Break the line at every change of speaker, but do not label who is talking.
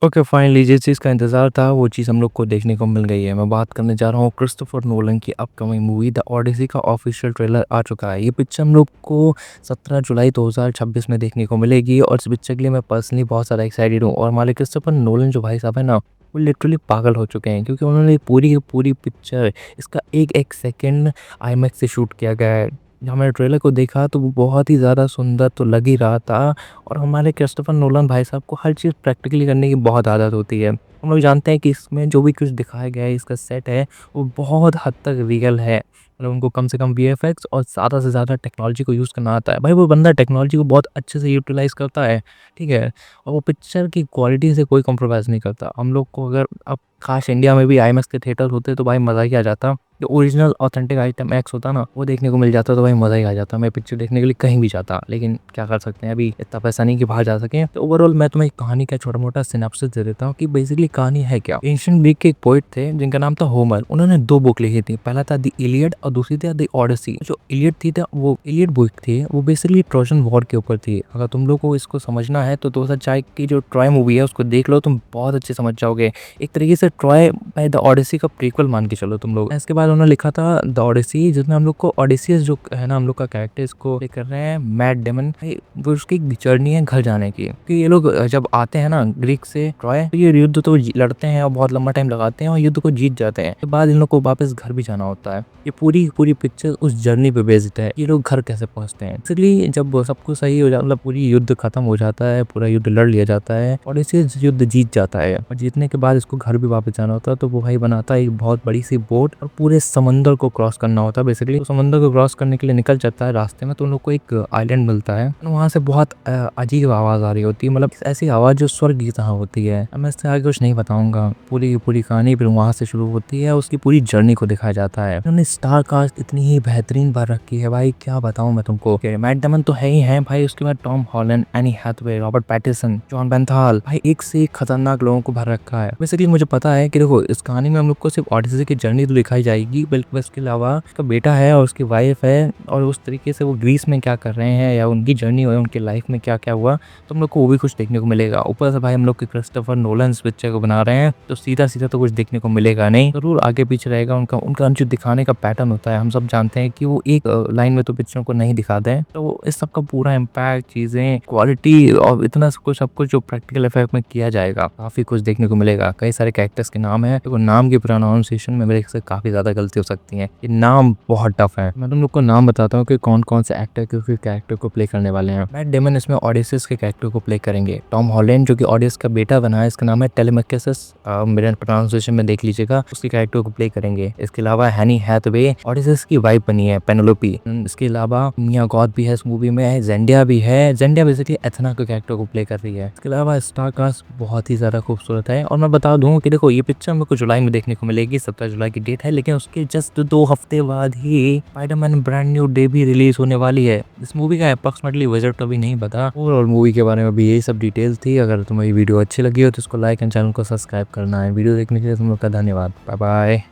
Okay finally जिस चीज़ का इंतज़ार था वो चीज़ हम लोग को देखने को मिल गई है। मैं बात करने जा रहा हूँ क्रिस्टोफर नोलन की अपकमिंग मूवी द ओडिसी का ऑफिशियल ट्रेलर आ चुका है। ये पिक्चर हम लोग को 17 जुलाई 2026 में देखने को मिलेगी और इस पिक्चर के लिए मैं पर्सनली बहुत ज़्यादा एक्साइटेड हूँ। और हमारे क्रिस्टोफर नोलन जो भाई साहब है ना, वो लिटरली पागल हो चुके हैं क्योंकि उन्होंने पूरी की पूरी पिक्चर इसका एक-एक सेकंड आईमैक्स से शूट किया गया है। जब हमने ट्रेलर को देखा तो वो बहुत ही ज़्यादा सुंदर तो लग ही रहा था। और हमारे क्रिस्टोफर नोलन भाई साहब को हर चीज़ प्रैक्टिकली करने की बहुत आदत होती है। हम लोग जानते हैं कि इसमें जो भी कुछ दिखाया गया है, इसका सेट है, वो बहुत हद तक रियल है। मतलब उनको कम से कम वीएफएक्स और ज़्यादा से ज़्यादा टेक्नोलॉजी को यूज़ करना आता है। भाई वो बंदा टेक्नोलॉजी को बहुत अच्छे से यूटिलाइज़ करता है, ठीक है? और वो पिक्चर की क्वालिटी से कोई कॉम्प्रोमाइज़ नहीं करता। हम लोग को अगर अब काश इंडिया में भी आईमैक्स के थिएटर होते तो भाई मज़ा ही आ जाता। जो ओरिजिनल ऑथेंटिक आइटम एक्स होता ना, वो देखने को मिल जाता तो भाई मज़ा ही आ जाता। मैं पिक्चर देखने के लिए कहीं भी जाता, लेकिन क्या कर सकते हैं, अभी इतना पैसा नहीं कि बाहर जा सकें। तो ओवरऑल मैं तुम्हें एक कहानी का छोटा-मोटा सिनॉप्सिस दे देता हूँ कि बेसिकली कहानी है क्या। एंशिएंट ग्रीक के एक पोएट थे जिनका नाम था होमर। उन्होंने 2 बुक लिखी थी। पहला था द इलियड और दूसरी थी द ओडिसी। जो इलियड थी त वो इलियड बुक थी, वो बेसिकली ट्रोजन वॉर के ऊपर थी। अगर तुम लोग को इसको समझना है तो 2004 की जो ट्रॉय मूवी है उसको देख लो, तुम बहुत अच्छे समझ जाओगे। एक तरीके से ट्रॉय बाय द ओडिसी का प्रीक्वल मान के चलो तुम लोग। इसके बाद उन्होंने लिखा था द ओडिसी, जिसमें हम लोग को ओडिसियस जो है ना, हम लोग का कैरेक्टर इसको प्ले कर रहे हैं मैट डेमन भाई। वो उसकी जर्नी है घर जाने की, कि ये लोग जब आते हैं ना ग्रीक से ट्रॉय, तो ये युद्ध तो लड़ते हैं और बहुत लंबा टाइम लगाते हैं और युद्ध को जीत जाते हैं। उसके बाद इन लोग को वापस घर भी जाना होता है। ये पूरी पूरी पिक्चर उस जर्नी पे बेस्ड है, ये लोग घर कैसे पहुंचते हैं। इसलिए जब सब कुछ सही हो जाता, मतलब पूरी युद्ध खत्म हो जाता है, पूरा युद्ध लड़ लिया जाता है और इसे युद्ध जीत जाता है और जीतने के बाद इसको घर भी वापस जाना होता है, तो वो भाई बनाता है एक बहुत बड़ी सी बोट और पूरे समंदर को क्रॉस करना होता है। बेसिकली तो समंदर को क्रॉस करने के लिए निकल जाता है रास्ते में, तो उन लोग को एक आइलैंड मिलता है। वहाँ से बहुत अजीब आवाज़ आ रही होती है, मतलब ऐसी आवाज़ जो स्वर्ग की तरह होती है। अब मैं इससे आगे कुछ नहीं बताऊंगा। पूरी की पूरी कहानी फिर वहाँ से शुरू होती है, उसकी पूरी जर्नी को दिखाया जाता है। उन्होंने स्टार कास्ट इतनी ही बेहतरीन बार रखी है भाई, क्या बताऊं मैं तुमको। मैट डेमन तो है ही है भाई, उसके बाद Tom Holland, Anne Hathaway, Robert Pattinson, Jon Bernthal, भाई एक से एक खतरनाक लोगों को भर रखा है। बेसिकली मुझे पता है कि देखो इस कहानी में हम लोग को सिर्फ ओडिसी की जर्नी तो दिखाई जाएगी, बल्कि इसके अलावा उसका बेटा है और उसकी वाइफ है और उस तरीके से वो ग्रीस में क्या कर रहे हैं या उनकी जर्नी है, उनकी लाइफ में क्या क्या हुआ, तो हम लोग को वो भी कुछ देखने को मिलेगा। ऊपर से भाई हम लोग के क्रिस्टोफर नोलन इस पिक्चर को बना रहे हैं, तो सीधा सीधा तो कुछ देखने को मिलेगा नहीं, जरूर आगे पीछे रहेगा। उनका उनका जो दिखाने का पैटर्न होता है, हम सब जानते हैं कि वो एक लाइन में तो पिक्चर को नहीं दिखाते हैं। तो इस सब का पूरा इम्पैक्ट, चीजें, क्वालिटी और इतना सब कुछ जो प्रैक्टिकल इफेक्ट में किया जाएगा, काफी कुछ देखने को मिलेगा। कई सारे कैरेक्टर्स के नाम है, तो नाम की प्रोनाउंसिएशन में मेरे से काफी ज्यादा गलती हो सकती है। ये नाम बहुत टफ है। मैं तुम लोग को नाम बताता हूँ कि कौन कौन से एक्टर के कैरेक्टर को प्ले करने वाले हैं। मैट डेमन इसमें ओडियस के कैरेक्टर को प्ले करेंगे। टॉम हॉलैंड जो कि ओडियस का बेटा बना है, इसका नाम है टेलेमेकस, मेरे प्रोनाउंसिएशन में देख लीजिएगा, उसके कैरेक्टर को प्ले करेंगे। इसके अलावा हैनी हैथवे ओडियस की वाइफ बनी है पेनेलोपी। इसके अलावा मिया गॉथ भी है इस मूवी में, जेंडिया भी है। जेंडिया बेसिकली एथना के कैरेक्टर को प्ले कर रही है। इसके अलावा स्टार कास्ट बहुत ही ज्यादा खूबसूरत है। और मैं बता दूं कि देखो ये पिक्चर मेरे को जुलाई में देखने को मिलेगी, 17 जुलाई की डेट है, लेकिन उसके जस्ट 2 हफ्ते बाद ही स्पाइडरमैन ब्रांड न्यू डे भी रिलीज होने वाली है। इस मूवी का अप्रॉक्सिमेटली बजट तो अभी नहीं पता। ओवरऑल मूवी के बारे में भी यही सब डिटेल्स थी। अगर तुम्हें ये वीडियो अच्छी लगी हो तो इसको लाइक एंड चैनल को सब्सक्राइब करना है। वीडियो देखने के लिए तुम लोग का धन्यवाद। Bye bye.